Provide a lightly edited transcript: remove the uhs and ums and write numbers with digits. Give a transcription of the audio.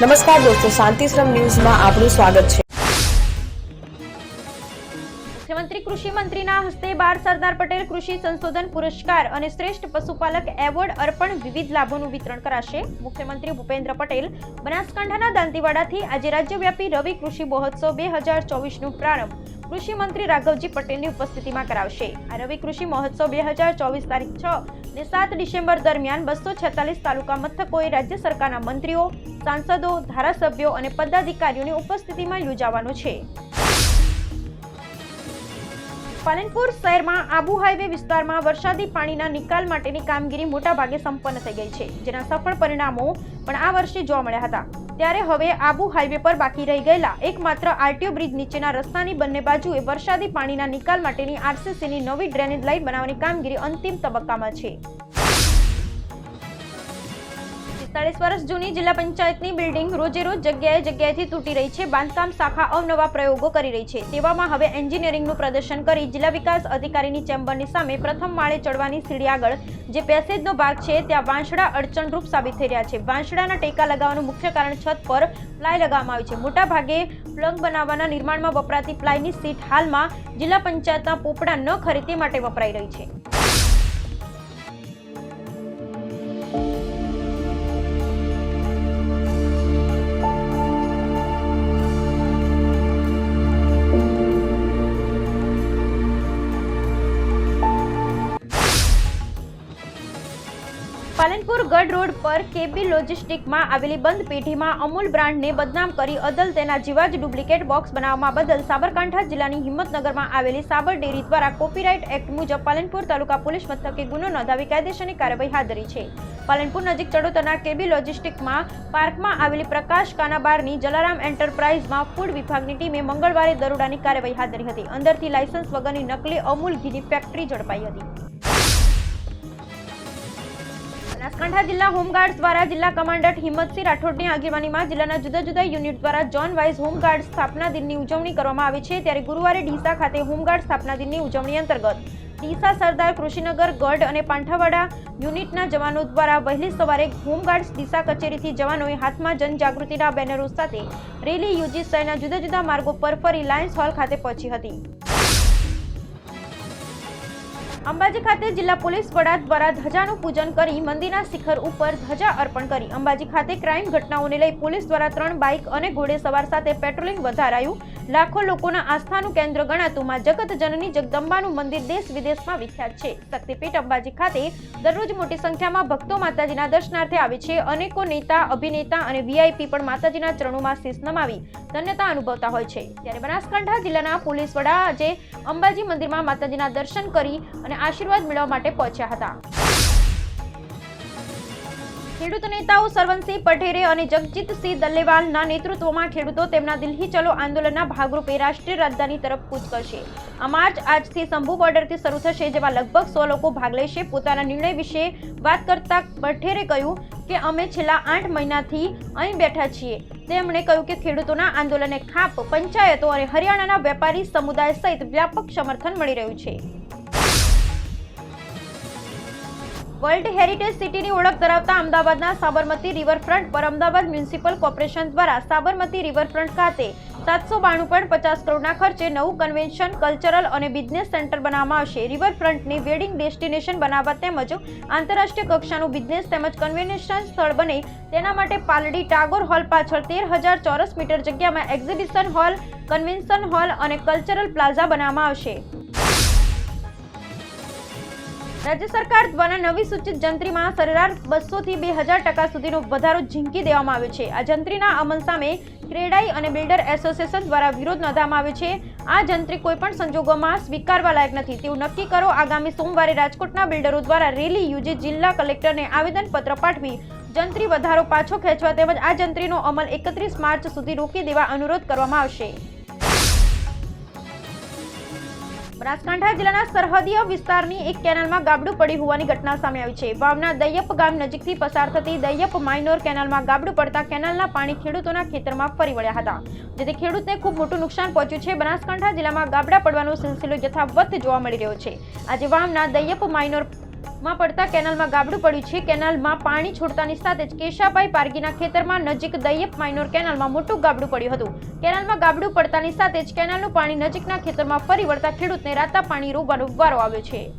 નમસ્કાર દોસ્તો, શાંતિશ્રમ ન્યૂઝમાં આપનું સ્વાગત છે। મુખ્યમંત્રી કૃષિ મંત્રીના હસ્તે 12 સરદાર પટેલ કૃષિ સંશોધન પુરસ્કાર અને શ્રેષ્ઠ પશુપાલક એવોર્ડ અર્પણ વિવિધ લાભોનું વિતરણ કરાશે। મુખ્યમંત્રી ભૂપેન્દ્ર પટેલ બનાસકાંઠાના દાંતીવાડાથી આજે રાજ્યવ્યાપી રવિ કૃષિ મહોત્સવ 2024નો પ્રારંભ કૃષિ મંત્રી રાઘવજી પટેલની ઉપસ્થિતિમાં કરાવશે। આ રવિ કૃષિ મહોત્સવ 2024 તારીખ 6 અને 7 ડિસેમ્બર દરમિયાન 246 તાલુકા મથકોએ રાજ્ય સરકારના મંત્રીઓ, સાંસદો, ધારાસભ્યો અને પદાધિકારીઓની ઉપસ્થિતિમાં યોજાવાનો છે। પાલનપુર શહેરમાં આબુ હાઈવે વિસ્તારમાં વરસાદી પાણીના નિકાલ માટેની કામગીરી મોટા ભાગે સંપન્ન થઈ ગઈ છે, જેના સફળ પરિણામો પણ આ વર્ષે જોવા મળ્યા હતા। ત્યારે હવે આબુ હાઈવે પર બાકી રહી ગયેલા એકમાત્ર આરટીઓ બ્રિજ નીચેના રસ્તાની બંને બાજુએ વરસાદી પાણીના નિકાલ માટેની આરસીસીની નવી ડ્રેનેજ લાઇન બનાવવાની કામગીરી અંતિમ તબક્કામાં છે। 40 વર્ષ જૂની જિલ્લા પંચાયતની બિલ્ડિંગ રોજેરોજ જગ્યાએથી તૂટી રહી છે। બાંધકામ શાખા અવનવા પ્રયોગો કરી રહી છે। તેવામાં હવે એન્જિનિયરિંગનું પ્રદર્શન કરી જિલ્લા વિકાસ અધિકારીની ચેમ્બરની સામે પ્રથમ માળે ચડવાની સીડી આગળ જે પેસેજનો ભાગ છે ત્યાં વાંસળા અડચણરૂપ સાબિત થઈ રહ્યા છે। વાંસળાના ટેકા લગાવવાનું મુખ્ય કારણ છત પર પ્લાય લગાવવામાં આવી છે। મોટા ભાગે પ્લગ બનાવવાના નિર્માણમાં વપરાતી પ્લાયની સીટ હાલમાં જિલ્લા પંચાયતના પોપડા ન ખરે તે માટે વપરાઈ રહી છે। પાલનપુર ગઢ રોડ પર કેબી લોજિસ્ટિકમાં આવેલી બંધ પેઢીમાં અમૂલ બ્રાન્ડને બદનામ કરી અદલ તેના જેવા જ ડુપ્લિકેટ બોક્સ બનાવવા બદલ સાબરકાંઠા જિલ્લાની હિંમતનગરમાં આવેલી સાબર ડેરી દ્વારા કોપીરાઇટ એક્ટ મુજબ પાલનપુર તાલુકા પોલીસ મથકે ગુનો નોંધાવી કાયદેસરની કાર્યવાહી હાથ ધરી છે। પાલનપુર નજીક ચડોતરના કેબી લોજિસ્ટિકમાં પાર્કમાં આવેલી પ્રકાશ કાનાબારની જલારામ એન્ટરપ્રાઇઝમાં ફૂડ વિભાગની ટીમે મંગળવારે દરોડાની કાર્યવાહી હાથ ધરી હતી। અંદરથી લાયસન્સ વગરની નકલી અમૂલ ઘીની ફેક્ટરી ઝડપાઈ હતી। બનાસકાંઠા જિલ્લા હોમગાર્ડ્સ દ્વારા જિલ્લા કમાન્ડન્ટ હિંમતસિંહ રાઠોડની આગેવાનીમાં જિલ્લાના જુદા જુદા યુનિટ દ્વારા ઝોન વાઇઝ હોમગાર્ડ સ્થાપના દિનની ઉજવણી કરવામાં આવી છે। ત્યારે ગુરુવારે ડીસા ખાતે હોમગાર્ડ સ્થાપના દિનની ઉજવણી અંતર્ગત ડીસા સરદાર કૃષિનગર ગઢ અને પાંઠાવાડા યુનિટના જવાનો દ્વારા વહેલી સવારે હોમગાર્ડ્સ ડીસા કચેરીથી જવાનોએ હાથમાં જનજાગૃતિના બેનરો સાથે રેલી યોજી શહેરના જુદા જુદા માર્ગો પર ફરી લાયન્સ હોલ ખાતે પહોંચી હતી। અંબાજી ખાતે જિલ્લા પોલીસ વડા દ્વારા ધજાનું પૂજન કરી મંદિરના શિખર ઉપર ધજા અર્પણ કરી। અંબાજી ખાતે ક્રાઇમ ઘટનાઓને લઈ પોલીસ દ્વારા 3 બાઇક અને ઘોડેસવાર સાથે પેટ્રોલિંગ વધારાયું। લાખો લોકોના આસ્થાનું કેન્દ્ર ગણાતું માં જગતજનની જગદંબાનું મંદિર દેશ વિદેશમાં વિખ્યાત છે। શક્તિપીઠ અંબાજી ખાતે દરરોજ મોટી સંખ્યામાં ભક્તો માતાજીના દર્શનાર્થે આવે છે। અનેકો નેતા, અભિનેતા અને વીઆઈપી પણ માતાજીના ચરણોમાં શીશ નમાવી ધન્યતા અનુભવતા હોય છે। ત્યારે બનાસકાંઠા જિલ્લાના પોલીસ વડા આજે અંબાજી મંદિરમાં માતાજીના દર્શન કરી અને આશીર્વાદ મેળવવા માટે પહોંચ્યા હતા। ખેડૂત નેતાઓ સરવનસિંહ પટેરે અને જગજીતસિંહ દલ્લેવાલના નેતૃત્વમાં ખેડૂતો તેમના દિલ્હી ચલો આંદોલનના ભાગરૂપે રાષ્ટ્રીય રાજધાની તરફ કૂચ કરશે। આ માર્ચ આજથી શંભુ બોર્ડરથી શરૂ થશે, જેમાં લગભગ 100 લોકો ભાગ લેશે। પોતાના નિર્ણય વિશે વાત કરતા પટેરે કહ્યું કે અમે છેલ્લા 8 મહિનાથી અહીં બેઠા છીએ। તેમણે કહ્યું કે ખેડૂતોના આંદોલનને ખાપ પંચાયતો અને હરિયાણાના વેપારી સમુદાય સહિત વ્યાપક સમર્થન મળી રહ્યું છે। વર્લ્ડ હેરિટેજ સિટીની ઓળખ ધરાવતા અમદાવાદના સાબરમતી રિવરફ્રન્ટ પર અમદાવાદ મ્યુનિસિપલ કોર્પોરેશન દ્વારા સાબરમતી રિવરફ્રન્ટ ખાતે 792.50 કરોડના ખર્ચે નવું કન્વેન્શન, કલ્ચરલ અને બિઝનેસ સેન્ટર બનાવવામાં આવશે। રિવરફ્રન્ટને વેડિંગ ડેસ્ટિનેશન બનાવવા તેમજ આંતરરાષ્ટ્રીય કક્ષાનું બિઝનેસ તેમજ કન્વેન્શન સ્થળ બને તેના માટે પાલડી ટાગોર હોલ પાછળ 13,000 ચોરસ મીટર જગ્યામાં એક્ઝિબિશન હોલ, કન્વેન્શન હોલ અને કલ્ચરલ પ્લાઝા બનાવવામાં આવશે। રાજ્ય સરકાર દ્વારા નવી સૂચિત જંત્રીમાં સરેરાશ 200 થી 2000% સુધીનો વધારો ઝીંકી દેવામાં આવ્યો છે। આ જંત્રીના અમલ સામે ક્રેડાઈ અને બિલ્ડર એસોસિએશન દ્વારા વિરોધ નોંધવામાં આવ્યો છે। આ જંત્રી કોઈપણ સંજોગોમાં સ્વીકારવા લાયક નથી તેવું નક્કી કરો। આગામી સોમવારે રાજકોટના બિલ્ડરો દ્વારા રેલી યોજી જિલ્લા કલેક્ટરને આવેદનપત્ર પાઠવી જંત્રી વધારો પાછો ખેંચવા તેમજ આ જંત્રીનો અમલ 31 માર્ચ સુધી રોકી દેવા અનુરોધ કરવામાં આવશે। બનાસકાંઠા જિલ્લાના સરહદીય વિસ્તારની એક કેનાલમાં ગાબડું પડી હોવાની ઘટના સામે આવી છે। વાવના દૈયપ ગામ નજીકથી પસાર થતી દૈયપ માઇનોર કેનાલમાં ગાબડું પડતા કેનાલના પાણી ખેડૂતોના ખેતરમાં ફરી વળ્યા હતા, જેથી ખેડૂતને ખૂબ મોટું નુકસાન પહોંચ્યું છે। બનાસકાંઠા જિલ્લામાં ગાબડા પડવાનો સિલસિલો યથાવત જોવા મળી રહ્યો છે। આજે વાવના દૈયપ માં પડતા કેનાલમાં ગાબડું પડ્યું છે. કેનાલમાં પાણી છોડતાની સાથે જ કેશાભાઈ પારગીના ખેતરમાં નજીક દૈયપ માઇનોર કેનાલમાં મોટું ગાબડું પડ્યું હતું. કેનાલમાં ગાબડું પડતાની સાથે જ કેનાલનું પાણી નજીકના ખેતરમાં ફરી વળતા ખેડૂતને રાતા પાણી રોગવાનો વારો આવ્યો છે.